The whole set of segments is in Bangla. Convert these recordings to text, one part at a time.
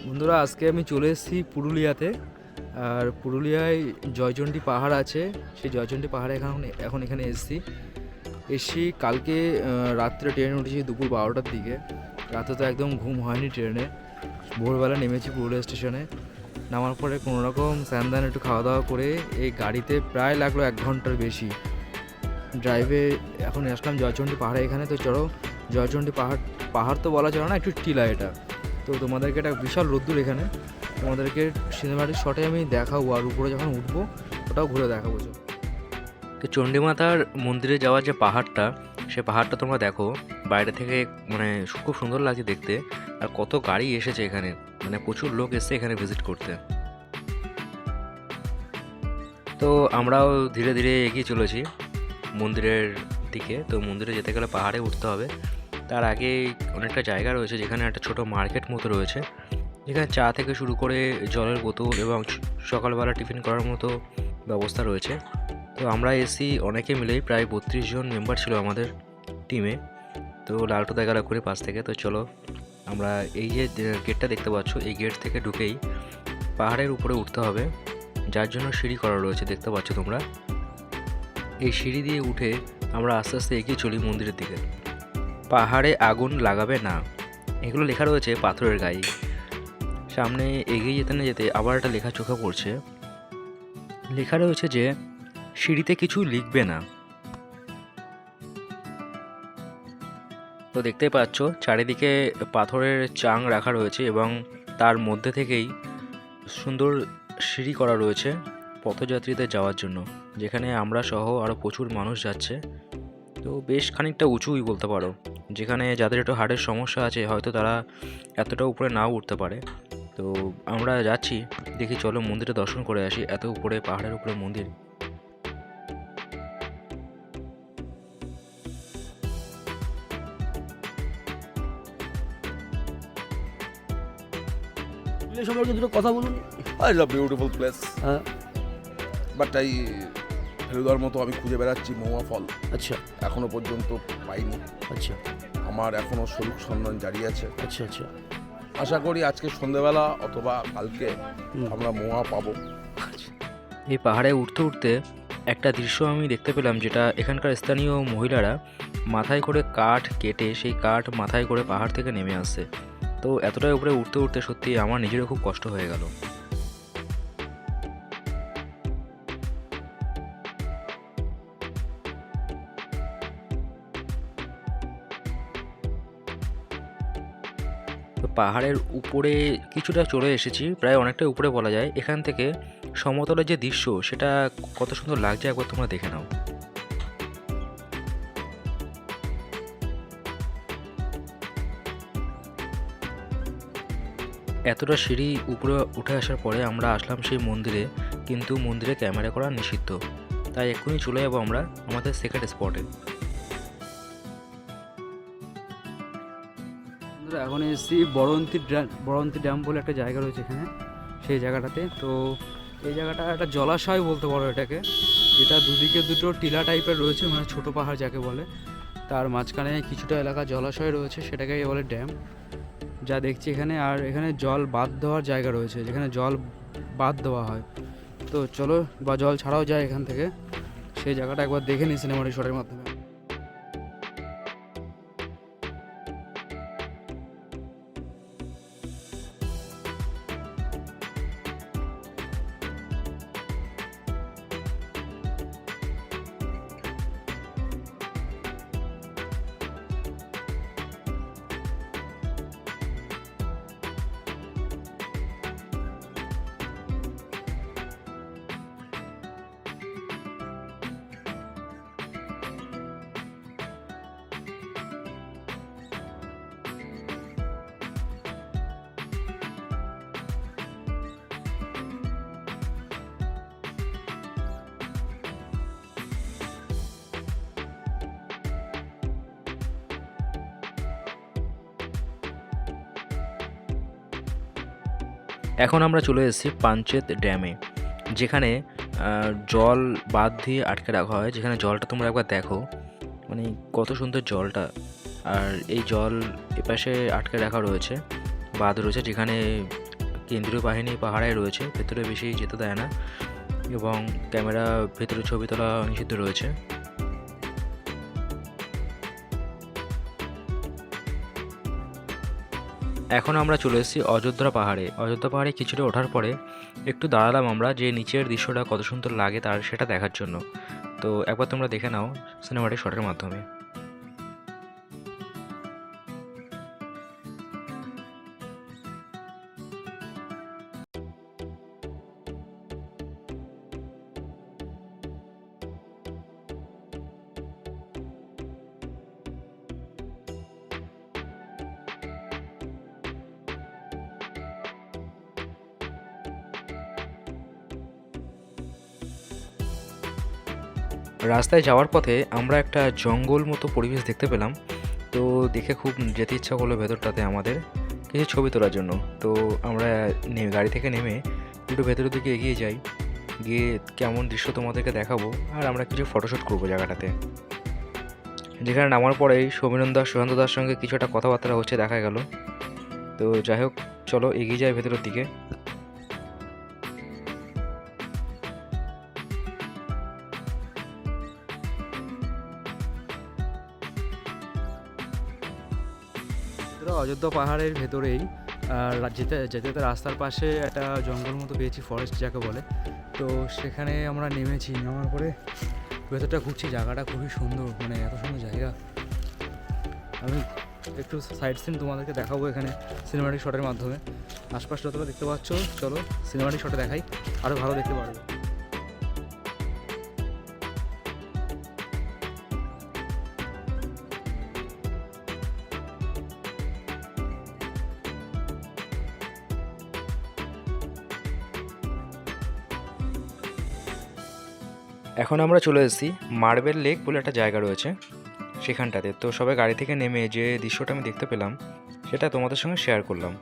বন্ধুরা, আজকে আমি চলে এসেছি পুরুলিয়াতে। আর পুরুলিয়ায় জয়চণ্ডী পাহাড় আছে। সেই জয়চণ্ডী পাহাড়ে এখন এখানে এসেছি কালকে রাত্রে ট্রেনে উঠেছি দুপুর 12টার দিকে। রাতে তো একদম ঘুম হয়নি ট্রেনে। ভোরবেলা নেমেছি পুরুলিয়া স্টেশনে। নামার পরে কোনোরকম স্নান একটু খাওয়া দাওয়া করে এই গাড়িতে প্রায় লাগলো 1 ঘন্টার বেশি ড্রাইভে। এখন আসলাম জয়চণ্ডী পাহাড়ে। এখানে তো চলো, জয়চণ্ডী পাহাড় তো বলা চলে না, একটু টিলা এটা। তো তোমাদেরকে একটা বিশাল রোদ্দুর এখানে, তোমাদেরকে সিনেমাটিক শটে আমি দেখাবো, আর উপরে যখন উঠবো ওটাও ঘুরে দেখাবো। তো চণ্ডীমাতার মন্দিরে যাওয়ার যে পাহাড়টা, সে পাহাড়টা তোমরা দেখো বাইরে থেকে, মানে খুব সুন্দর লাগছে দেখতে। আর কত গাড়ি এসেছে এখানে, মানে প্রচুর লোক এসেছে এখানে ভিজিট করতে। তো আমরাও ধীরে ধীরে এগিয়ে চলেছি মন্দিরের দিকে। তো মন্দিরে যেতে গেলে পাহাড়ে উঠতে হবে। তার আগে অনেকটা জায়গা রয়েছে যেখানে একটা ছোট মার্কেট মতো রয়েছে, যেখানে চা থেকে শুরু করে জলের বোতল এবং সকালবেলা টিফিন করার মতো ব্যবস্থা রয়েছে। তো আমরা এসি অনেকে মিলেই, প্রায় 32 জন মেম্বার ছিল আমাদের টিমে। তো লালটু দেখালা করে পাশ থেকে। তো চলো, আমরা এই যে গেটটা দেখতে পাচ্ছ, এই গেট থেকে ঢুকেই পাহাড়ের উপরে উঠতে হবে, যার জন্য সিঁড়ি করা রয়েছে দেখতে পাচ্ছ তোমরা। এই সিঁড়ি দিয়ে উঠে আমরা আস্তে আস্তে এগিয়ে চলি মন্দিরের দিকে। পাহাড়ে আগুন লাগাবে না, এগুলো লেখা রয়েছে পাথরের গায়ে। সামনে এগিয়ে যেতে না যেতে আবার একটা লেখা চোখে পড়ছে। লেখা রয়েছে যে সিঁড়িতে কিছু লিখবে না। তো দেখতেই পাচ্ছ চারিদিকে পাথরের চাং রাখা রয়েছে এবং তার মধ্যে থেকেই সুন্দর সিঁড়ি করা রয়েছে পথযাত্রীদের যাওয়ার জন্য, যেখানে আমরা সহ আরও প্রচুর মানুষ যাচ্ছে। তো বেশ খানিকটা উঁচুই বলতে পারো, যেখানে যাদের একটু হার্টের সমস্যা আছে হয়তো তারা এতটা উপরে নাও উঠতে পারে। তো আমরা যাচ্ছি, দেখি চলো মন্দিরে দর্শন করে আসি। এত উপরে, পাহাড়ের উপরে মন্দির। সম্পর্কে দুটো কথা বলুন। ইজ আ বিউটিফুল প্লেস, হ্যাঁ, বাট ফেলুদার মতো আমি খুঁজে বেড়াচ্ছি মহুয়া ফল, আচ্ছা এখনো পর্যন্ত পাইনি। আচ্ছা আমার এখনো সরুক সন্ধান জারি আছে। আচ্ছা আচ্ছা আশা করি আজকে সন্ধ্যেবেলা অথবা কালকে আমরা মহুয়া পাবো। এই পাহাড়ে উঠতে উঠতে একটা দৃশ্য আমি দেখতে পেলাম, যেটা এখানকার স্থানীয় মহিলারা মাথায় করে কাঠ কেটে সেই কাঠ মাথায় করে পাহাড় থেকে নেমে আসছে। তো এতটাই উপরে উঠতে উঠতে সত্যি আমার নিজেরও খুব কষ্ট হয়ে গেল। তো পাহাড়ের উপরে কিছুটা চলে এসেছি, প্রায় অনেকটা উপরে বলা যায়। এখান থেকে সমতলের যে দৃশ্য, সেটা কত সুন্দর লাগছে একবার তোমরা দেখে নাও। এতটা সিঁড়ি উপরে উঠে আসার পরে আমরা আসলাম সেই মন্দিরে, কিন্তু মন্দিরে ক্যামেরা করা নিষিদ্ধ। তাই এক্ষুনি চলে যাবো আমরা আমাদের সেকেন্ড স্পটে। এখন এসেছি বড়ন্তি ড্যাম বলে একটা জায়গা রয়েছে এখানে, সেই জায়গাটাতে। তো এই জায়গাটা একটা জলাশয় বলতে পারো এটাকে, যেটা দুদিকে দুটো টিলা টাইপের রয়েছে, মানে ছোট পাহাড় যাকে বলে। তার মাঝখানে কিছুটা এলাকা জলাশয় রয়েছে, সেটাকে বলে ড্যাম, যা দেখছি এখানে। আর এখানে জল বাঁধ দেওয়ার জায়গা রয়েছে, যেখানে জল বাঁধ দেওয়া হয়। তো চলো, বা জল ছাড়াও যায় এখান থেকে, সেই জায়গাটা একবার দেখে নিই সিনেমাটিক শটের মাধ্যমে। এখন আমরা চলে এসেছি পাঞ্চেত ড্যামে, যেখানে জল বাঁধ দিয়ে আটকে রাখা হয়, যেখানে জলটা তোমরা একবার দেখো, মানে কত সুন্দর জলটা। আর এই জল এপাশে আটকে রাখা রয়েছে, বাঁধ রয়েছে, যেখানে কেন্দ্রীয় বাহিনী পাহারায় রয়েছে, ভেতরে বেশি যেতে দেয় না এবং ক্যামেরা ভেতরে ছবি তোলা নিষিদ্ধ রয়েছে। এখন আমরা চলে এসেছি অযোধ্যা পাহাড়ে। অযোধ্যা পাহাড়ে কিছুটা ওঠার পরে একটু দাঁড়ালাম আমরা যে নিচের দৃশ্যটা কত সুন্দর লাগে তার সেটা দেখার জন্য। তো একবার তোমরা দেখে নাও সিনেমাটিক শটের মাধ্যমে। রাস্তায় যাওয়ার পথে আমরা একটা জঙ্গল মতো পরিবেশ দেখতে পেলাম। তো দেখে খুব যেতে ইচ্ছা করলো ভেতরটাতে আমাদের কিছু ছবি তোলার জন্য। তো আমরা গাড়ি থেকে নেমে একটু ভেতরের দিকে এগিয়ে যাই, গিয়ে কেমন দৃশ্য তোমাদেরকে দেখাবো আর আমরা কিছু ফটোশ্যুট করবো জায়গাটাতে। যেখানে নামার পরেই সৌমিনন্দা সুশান্ত দার সঙ্গে কিছু একটা কথাবার্তা হচ্ছে দেখা গেল। তো যাই হোক, চলো এগিয়ে যাই ভেতরের দিকে। অযোধ্যা পাহাড়ের ভেতরেই যেতে যেতে রাস্তার পাশে একটা জঙ্গল মতো পেয়েছি, ফরেস্ট যাকে বলে। তো সেখানে আমরা নেমেছি, নামার পরে ভেতরটা ঘুরছি। জায়গাটা খুবই সুন্দর, মানে এত সুন্দর জায়গা। আমি একটু সাইড সিন তোমাদেরকে দেখাবো এখানে সিনেমাটিক শটের মাধ্যমে। আশপাশ যতটা দেখতে পাচ্ছ, চলো সিনেমাটিক শটে দেখাই, আরও ভালো দেখতে পারবে। এখন আমরা চলে এসেছি মার্বেল লেক বলে একটা জায়গা রয়েছে সেখানটাতে। তো সবাই গাড়ি থেকে নেমে যে দৃশ্যটা আমি দেখতে পেলাম সেটা তোমাদের সঙ্গে শেয়ার করলাম।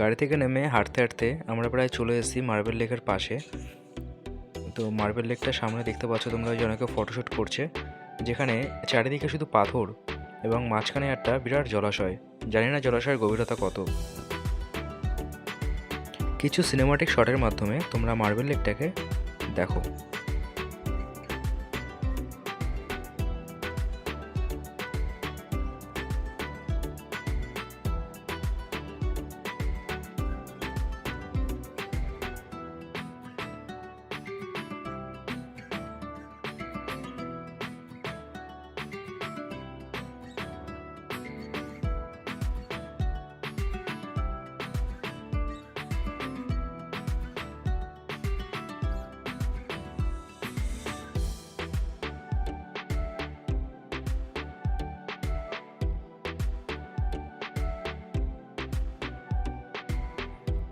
গাড়ি থেকে নেমে হাঁটতে হাঁটতে আমরা প্রায় চলে এসেছি মার্বেল লেকের পাশে। তো মার্বেল লেকটা সামনে দেখতে পাচ্ছ তোমরা, যে অনেকে ফটোশ্যুট করছে, যেখানে চারিদিকে শুধু পাথর এবং মাঝখানে একটা বিরাট জলাশয়। জানি না জলাশয়ের গভীরতা কত। কিছু সিনেমাটিক শটের মাধ্যমে তোমরা মার্বেল লেকটাকে দেখো।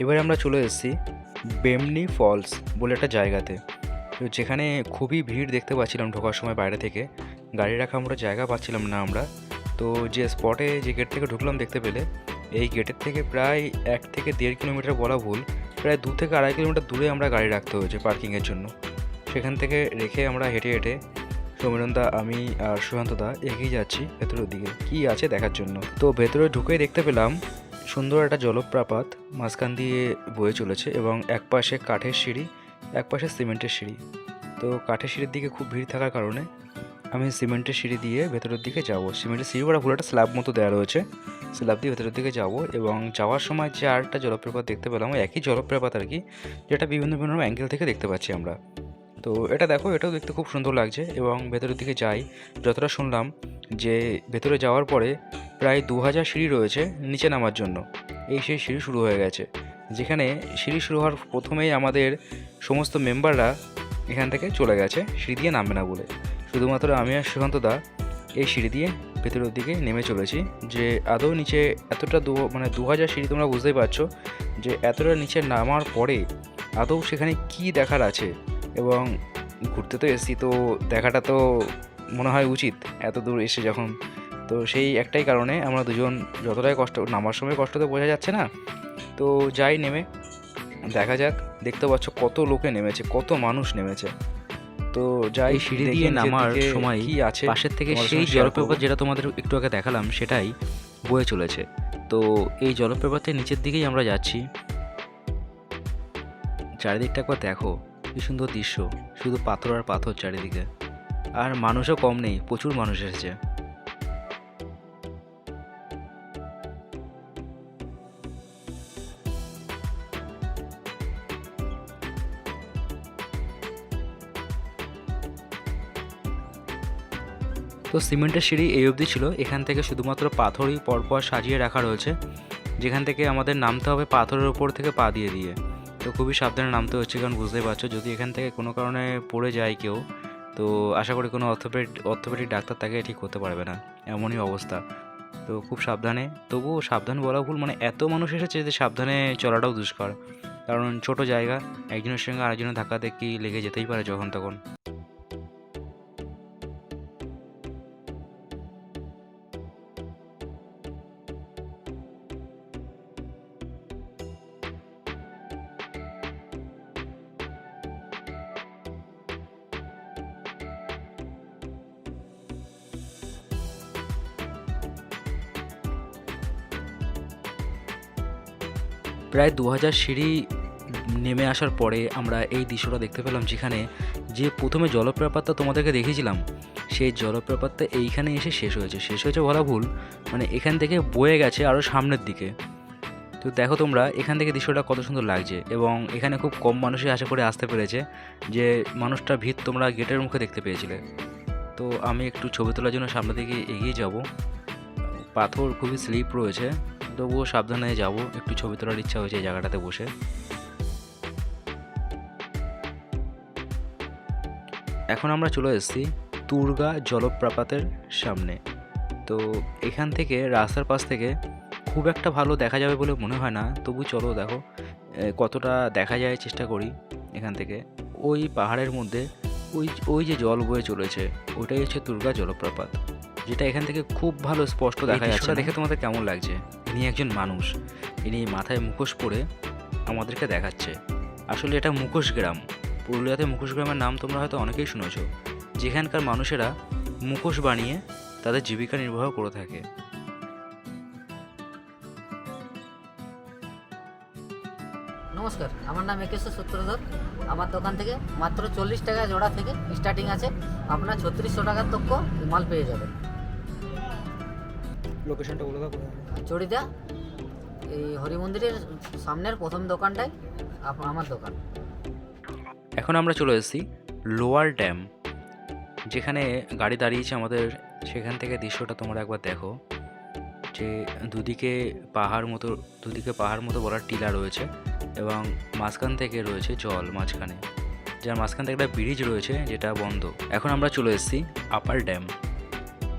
এবারে আমরা চলে এসেছি বেমনি ফলস বলে একটা জায়গাতে, তো যেখানে খুবই ভিড় দেখতে পাচ্ছিলাম ঢোকার সময়। বাইরে থেকে গাড়ি রাখা আমরা জায়গা পাচ্ছিলাম না আমরা। তো যে স্পটে যে গেট থেকে ঢুকলাম দেখতে পেলে, এই গেটের থেকে প্রায় 1 থেকে 1.5 কিলোমিটার বলা ভুল, প্রায় 2 থেকে 2.5 কিলোমিটার দূরে আমরা গাড়ি রাখতে হয়েছে পার্কিংয়ের জন্য। সেখান থেকে রেখে আমরা হেঁটে হেঁটে সৌমিনন্দা, আমি আর সুশান্তদা এগিয়ে যাচ্ছি ভেতরের দিকে কি আছে দেখার জন্য। তো ভেতরে ঢুকেই দেখতে পেলাম সুন্দর একটা জলপ্রপাত মাঝখান দিয়ে বয়ে চলেছে এবং এক পাশে কাঠের সিঁড়ি, এক পাশে সিমেন্টের সিঁড়ি। তো কাঠের সিঁড়ির দিকে খুব ভিড় থাকার কারণে আমি সিমেন্টের সিঁড়ি দিয়ে ভেতরের দিকে যাব। সিমেন্টের সিঁড়ি করা পুরো একটা স্ল্যাব মতো দেওয়া রয়েছে, স্ল্যাব দিয়ে ভেতরের দিকে যাব। এবং যাওয়ার সময় যে আরেকটা জলপ্রপাত দেখতে পেলাম, একই জলপ্রপাত আর কি, যেটা বিভিন্ন বিভিন্ন অ্যাঙ্গেল থেকে দেখতে পাচ্ছি আমরা। তো এটা দেখো, এটাও দেখতে খুব সুন্দর লাগছে। এবং ভেতরের দিকে যাই, যতটা শুনলাম যে ভেতরে যাওয়ার পরে প্রায় 2000 সিঁড়ি রয়েছে নিচে নামার জন্য। সেই সিঁড়ি শুরু হয়ে গেছে, যেখানে সিঁড়ি শুরু হওয়ার প্রথমেই আমাদের সমস্ত মেম্বাররা এখান থেকে চলে গেছে সিঁড়ি দিয়ে নামবে না বলে। শুধুমাত্র আমি আর সুশান্তদা এই সিঁড়ি দিয়ে ভেতরের দিকে নেমে চলেছি। যে আদৌ নিচে এতটা 2000 সিঁড়ি, তোমরা বুঝতেই পারছো যে এতটা নিচে নামার পরে আদৌ সেখানে কি দেখার আছে। এবং ঘুরতে তো এসেছি, তো দেখাটা তো মনে হয় উচিত এত দূর এসে যখন। তো সেই একটাই কারণে আমরা দুজন যতটাই কষ্ট, নামার সময় কষ্ট তো বোঝা যাচ্ছে না, তো যাই নেমে। দেখা যাক। দেখতে পাচ্ছ কত লোকে নেমেছে, কত মানুষ নেমেছে। তো যাই, এই সিঁড়ি দেখি দিয়ে নিচের নামার দিকে সময় কি আছে পাশের থেকে তোমাদের সেই সঙ্গে share জলপ্রপাত করবো। যেটা তোমাদের একটু আগে দেখালাম সেটাই বয়ে চলেছে। তো এই জলপ্রপাতের নিচের দিকেই আমরা যাচ্ছি। চারিদিকটা একবার দেখো, কি সুন্দর দৃশ্য, শুধু পাথর আর পাথর চারিদিকে। আর মানুষও কম নেই, প্রচুর মানুষ এসেছে। তো সিমেন্টের সিঁড়ি এই অবধি ছিল, এখান থেকে শুধুমাত্র পাথরই পরপর সাজিয়ে রাখা রয়েছে, যেখান থেকে আমাদের নামতে হবে পাথরের ওপর থেকে পা দিয়ে দিয়ে। তো খুবই সাবধানে নামতে হচ্ছে, কারণ বুঝতেই পারছো যদি এখান থেকে কোনো কারণে পড়ে যায় কেউ, তো আশা করি কোনো অর্থোপেডিক ডাক্তার তাকে ঠিক করতে পারবে না, এমনই অবস্থা। তো খুব সাবধানে, তবুও সাবধান বলা ভুল, মানে এত মানুষ এসেছে যে সাবধানে চলাটাও দুষ্কর, কারণ ছোট জায়গা, একজনের সঙ্গে আরেকজনের ধাক্কা দেখি লেগে যেতেই পারে যখন তখন। প্রায় 2000 সিঁড়ি নেমে আসার পরে আমরা এই দৃশ্যটা দেখতে পেলাম, যেখানে যে প্রথমে জলপ্রপাতটা তোমাদেরকে দেখিয়েছিলাম সেই জলপ্রপাতটা এইখানে এসে শেষ হয়েছে বলা ভুল, মানে এখান থেকে বয়ে গেছে আরও সামনের দিকে। তো দেখো তোমরা এখান থেকে দৃশ্যটা কত সুন্দর লাগছে, এবং এখানে খুব কম মানুষই আশা করে আসতে পেরেছে, যে মানুষটা ভিড় তোমরা গেটের মুখে দেখতে পেয়েছিলে। তো আমি একটু ছবি তোলার জন্য সামনের দিকে এগিয়ে যাব, পাথর খুবই স্লিপ রয়েছে, তবুও সাবধানে যাব, একটু ছবি তোলার ইচ্ছা হয়েছে এই জায়গাটাতে বসে। এখন আমরা চলে এসেছি তুরগা জলপ্রপাতের সামনে। তো এখান থেকে রাস্তার পাশ থেকে খুব একটা ভালো দেখা যাবে বলে মনে হয় না, তবু চলো দেখো কতটা দেখা যায়, চেষ্টা করি এখান থেকে। ওই পাহাড়ের মধ্যে ওই ওই যে জল বয়ে চলেছে, ওটাই হচ্ছে তুরগা জলপ্রপাত, যেটা এখান থেকে খুব ভালো স্পষ্ট দেখা যাচ্ছে। দেখে তোমাদের কেমন লাগছে? ইনি একজন মানুষ, ইনি মাথায় মুখোশ পরে আমাদেরকে দেখাচ্ছে। আসলে এটা মুখোশ গ্রাম, পুরুলিয়াতে মুখোশ গ্রামের নাম তোমরা হয়তো অনেকেই শুনেছো, যেখানকার মানুষেরা মুখোশ বানিয়ে তাদের জীবিকা নির্বাহ করে থাকে। নমস্কার, আমার নাম একেশ্বর সূত্রধর। আমার দোকান থেকে মাত্র 40 টাকা জোড়া থেকে স্টার্টিং আছে, আপনার 3600 টাকার তক্ক মাল পেয়ে যাবেন। লোকেশনটা বলে দাও। চড়িদা, এই হরি মন্দিরের সামনের প্রথম দোকানটাই আমার দোকান। এখন আমরা চলে এসেছি লোয়ার ড্যাম, যেখানে গাড়ি দাঁড়িয়েছে আমাদের, সেখান থেকে দৃশ্যটা তোমরা একবার দেখো, যে দুদিকে পাহাড় মতো বড় টিলা রয়েছে, এবং মাঝখান থেকে রয়েছে জল মাঝখানে, যার মাঝখান থেকে একটা ব্রিজ রয়েছে যেটা বন্ধ। এখন আমরা চলে এসেছি আপার ড্যাম,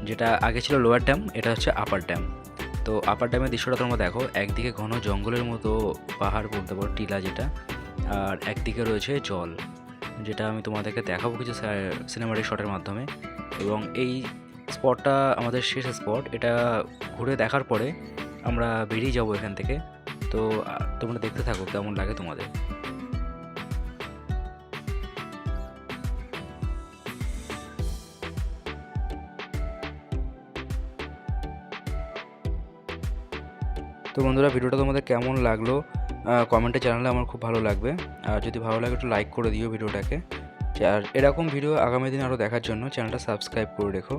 যেটা আগে ছিল লোয়ার ড্যাম, এটা হচ্ছে আপার ড্যাম। তো আপার ড্যামের দৃশ্যটা তোমরা দেখো, একদিকে ঘন জঙ্গলের মতো পাহাড় বলতে পারো, টিলা যেটা, আর একদিকে রয়েছে জল, যেটা আমি তোমাদেরকে দেখাবো কিছু সিনেমাটিক শটের মাধ্যমে। এবং এই স্পটটা আমাদের শেষ স্পট, এটা ঘুরে দেখার পরে আমরা বেরিয়ে যাব এখান থেকে। তো তোমরা দেখতে থাকো কেমন লাগে তোমাদের। তো বন্ধুরা, ভিডিওটা তোমাদের কেমন লাগলো কমেন্টে জানালে আমার খুব ভালো লাগবে, আর যদি ভালো লাগে একটু লাইক করে দিও ভিডিওটাকে। আর এরকম ভিডিও আগামী দিন আরও দেখার জন্য চ্যানেলটা সাবস্ক্রাইব করে রেখো।